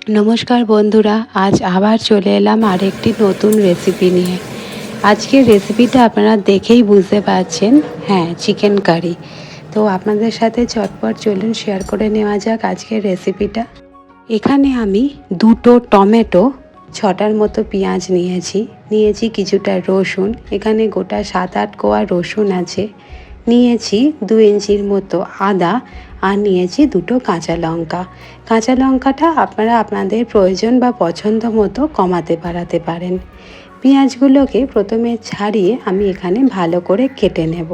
নমস্কার বন্ধুরা, আজ আবার চলে এলাম আরেকটি নতুন রেসিপি নিয়ে। আজকের রেসিপিটা আপনারা দেখেই বুঝতে পারছেন, হ্যাঁ, চিকেন কারি। তো আপনাদের সাথে চটপট চলুন শেয়ার করে নেওয়া যাক আজকের রেসিপিটা। এখানে আমি 2টো টমেটো, 6টার মতো পেঁয়াজ নিয়েছি কিছুটা রসুন, এখানে গোটা 7-8 কোয়া রসুন আছে, নিয়েছি 2 ইঞ্চির মতো আদা, আর নিয়েছি 2টো কাঁচা লঙ্কা। কাঁচা লঙ্কাটা আপনারা আপনাদের প্রয়োজন বা পছন্দ মতো কমাতে বাড়াতে পারেন। পেঁয়াজগুলোকে প্রথমে ছাড়িয়ে আমি এখানে ভালো করে কেটে নেব।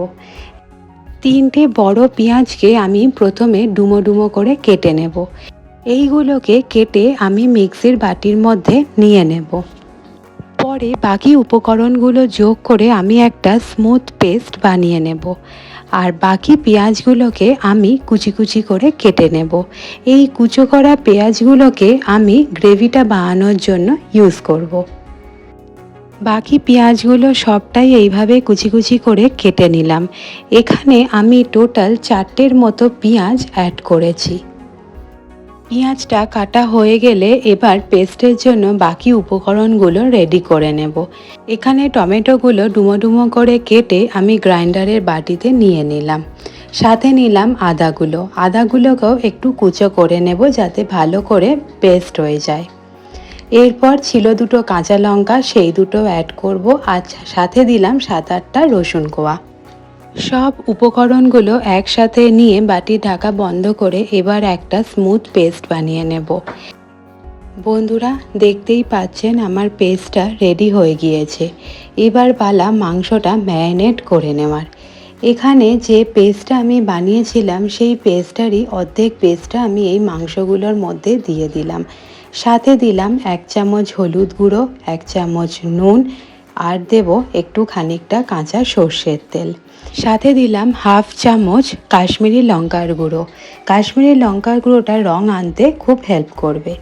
3টে বড় পেঁয়াজকে আমি প্রথমে ডুমো ডুমো করে কেটে নেব। এইগুলোকে কেটে আমি মিক্সির বাটির মধ্যে নিয়ে নেব। পরে বাকি উপকরণগুলো যোগ করে আমি একটা স্মুথ পেস্ট বানিয়ে নেব। আর বাকি পেঁয়াজগুলোকে আমি কুচি কুচি করে কেটে নেব। এই কুচো করা পেঁয়াজগুলোকে আমি গ্রেভিটা বানানোর জন্য ইউজ করব। বাকি পেঁয়াজগুলো সবটাই এইভাবে কুচি কুচি করে কেটে নিলাম। এখানে আমি টোটাল 4টের মতো পেঁয়াজ অ্যাড করেছি। পেঁয়াজটা কাটা হয়ে গেলে এবার পেস্টের জন্য বাকি উপকরণগুলো রেডি করে নেব। এখানে টমেটোগুলো ডুমো ডুমো করে কেটে আমি গ্রাইন্ডারের বাটিতে নিয়ে নিলাম। সাথে নিলাম আদাগুলোকেও একটু কুচো করে নেব যাতে ভালো করে পেস্ট হয়ে যায়। এরপর ছিল 2টো কাঁচা লঙ্কা, সেই দুটো অ্যাড করব, আর সাথে দিলাম 7-8টা রসুন কোয়া। সব উপকরণগুলো একসাথে নিয়ে বাটির ঢাকা বন্ধ করে এবার একটা স্মুথ পেস্ট বানিয়ে নেব। বন্ধুরা, দেখতেই পাচ্ছেন আমার পেস্টটা রেডি হয়ে গিয়েছে। এবার পালা মাংসটা ম্যারিনেট করে নেওয়ার। এখানে যে পেস্টটা আমি বানিয়েছিলাম সেই পেস্টটারই অর্ধেক পেস্টটা আমি এই মাংসগুলোর মধ্যে দিয়ে দিলাম। সাথে দিলাম 1 চামচ হলুদ গুঁড়ো, 1 চামচ নুন, আর দেব একটু খানিকটা কাঁচা সর্ষের তেল। সাথে দিলাম 1/2 চামচ কাশ্মীরি লঙ্কার গুঁড়ো। কাশ্মীরি লঙ্কার গুঁড়োটা রং আনতে খুব হেল্প করবে।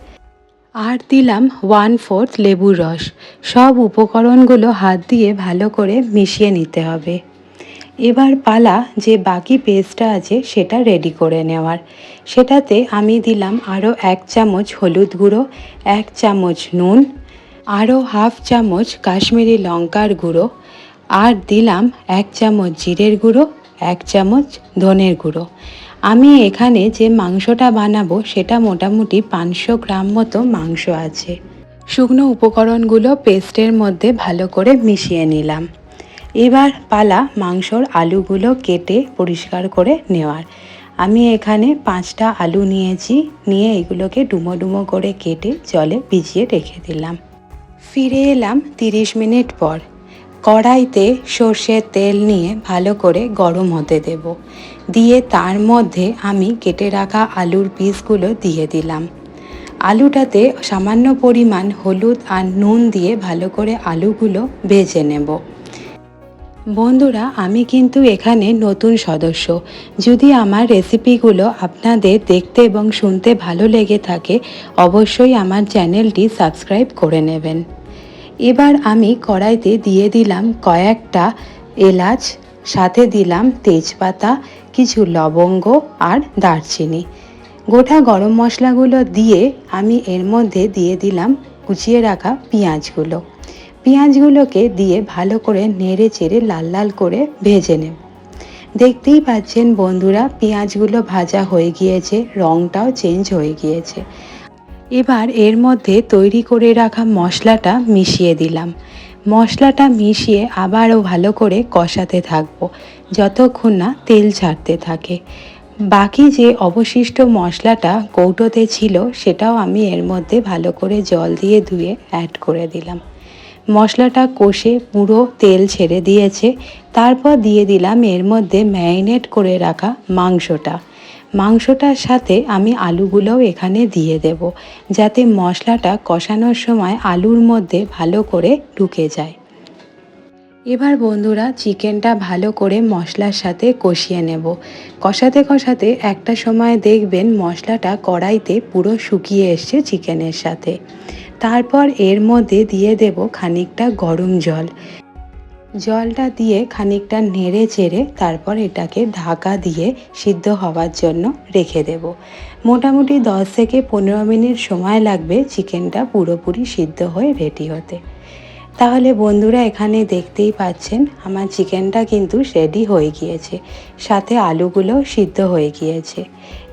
আর দিলাম 1/4 লেবুর রস। সব উপকরণগুলো হাত দিয়ে ভালো করে মিশিয়ে নিতে হবে। এবার পালা যে বাকি পেস্টটা আছে সেটা রেডি করে নেওয়ার। সেটাতে আমি দিলাম আরও 1 চামচ হলুদ গুঁড়ো, 1 চামচ নুন, আরও 1/2 চামচ কাশ্মীরি লঙ্কার গুঁড়ো, আর দিলাম 1 চামচ জিরের গুঁড়ো, 1 চামচ ধনের গুঁড়ো। আমি এখানে যে মাংসটা বানাবো সেটা মোটামুটি 500 গ্রাম মতো মাংস আছে। শুকনো উপকরণগুলো পেস্টের মধ্যে ভালো করে মিশিয়ে নিলাম। এবার পালা মাংসর আলুগুলো কেটে পরিষ্কার করে নেওয়ার। আমি এখানে 5টা আলু নিয়ে এগুলোকে ডুমো ডুমো করে কেটে জলে ভিজিয়ে রেখে দিলাম। ফিরে এলাম 30 মিনিট পর। কড়াইতে সর্ষের তেল নিয়ে ভালো করে গরম হতে দেব। দিয়ে তার মধ্যে আমি কেটে রাখা আলুর পিসগুলো দিয়ে দিলাম। আলুটাতে সামান্য পরিমাণ হলুদ আর নুন দিয়ে ভালো করে আলুগুলো ভেজে নেব। বন্ধুরা, আমি কিন্তু এখানে নতুন সদস্য। যদি আমার রেসিপিগুলো আপনাদের দেখতে এবং শুনতে ভালো লেগে থাকে, অবশ্যই আমার চ্যানেলটি সাবস্ক্রাইব করে নেবেন। এবার আমি কড়াইতে দিয়ে দিলাম কয়েকটা এলাচ, সাথে দিলাম তেজপাতা, কিছু লবঙ্গ আর দারচিনি। গোটা গরম মশলাগুলো দিয়ে আমি এর মধ্যে দিয়ে দিলাম কুচিয়ে রাখা পেঁয়াজগুলোকে দিয়ে ভালো করে নেড়ে চেড়ে লাল লাল করে ভেজে নেব। দেখতেই পাচ্ছেন বন্ধুরা, পেঁয়াজগুলো ভাজা হয়ে গিয়েছে, রঙটাও চেঞ্জ হয়ে গিয়েছে। এবার এর মধ্যে তৈরি করে রাখা মশলাটা মিশিয়ে দিলাম। মশলাটা মিশিয়ে আবারও ভালো করে কষাতে থাকবো যতক্ষণ না তেল ছাড়তে থাকে। বাকি যে অবশিষ্ট মশলাটা কৌটোতে ছিল সেটাও আমি এর মধ্যে ভালো করে জল দিয়ে ধুয়ে অ্যাড করে দিলাম। মশলাটা কষে পুরো তেল ছেড়ে দিয়েছে। তারপর দিয়ে দিলাম এর মধ্যে ম্যারিনেট করে রাখা মাংসটার সাথে আমি আলুগুলোও এখানে দিয়ে দেব, যাতে মশলাটা কষানোর সময় আলুর মধ্যে ভালো করে ঢুকে যায়। এবার বন্ধুরা, চিকেনটা ভালো করে মশলার সাথে কষিয়ে নেব। কষাতে কষাতে একটা সময় দেখবেন মশলাটা কড়াইতে পুরো শুকিয়ে এসছে চিকেনের সাথে। তারপর এর মধ্যে দিয়ে দেব খানিকটা গরম জল। জলটা দিয়ে খানিকটা নেড়ে চেড়ে তারপর এটাকে ঢাকা দিয়ে সিদ্ধ হওয়ার জন্য রেখে দেব। মোটামুটি 10 থেকে 15 মিনিট সময় লাগবে চিকেনটা পুরোপুরি সিদ্ধ হয়ে রেডি হতে। তাহলে বন্ধুরা এখানে দেখতেই পাচ্ছেন আমার চিকেনটা কিন্তু রেডি হয়ে গিয়েছে, সাথে আলুগুলোও সিদ্ধ হয়ে গিয়েছে।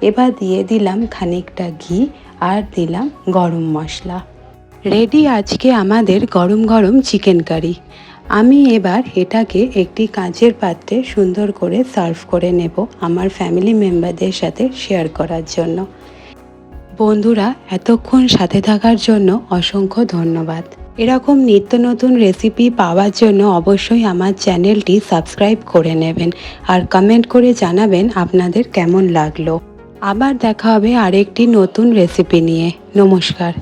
এবার দিয়ে দিলাম খানিকটা ঘি আর দিলাম গরম মশলা। রেডি আজকে আমাদের গরম গরম চিকেন কারি। আমি এবার এটাকে একটি কাঁচের পাত্রে সুন্দর করে সার্ভ করে নেব আমার ফ্যামিলি মেম্বারদের সাথে শেয়ার করার জন্য। বন্ধুরা এতক্ষণ সাথে থাকার জন্য অসংখ্য ধন্যবাদ। এরকম নিত্য নতুন রেসিপি পাওয়ার জন্য অবশ্যই আমার চ্যানেলটি সাবস্ক্রাইব করে নেবেন আর কমেন্ট করে জানাবেন আপনাদের কেমন লাগলো। আবার দেখা হবে আরেকটি নতুন রেসিপি নিয়ে। নমস্কার।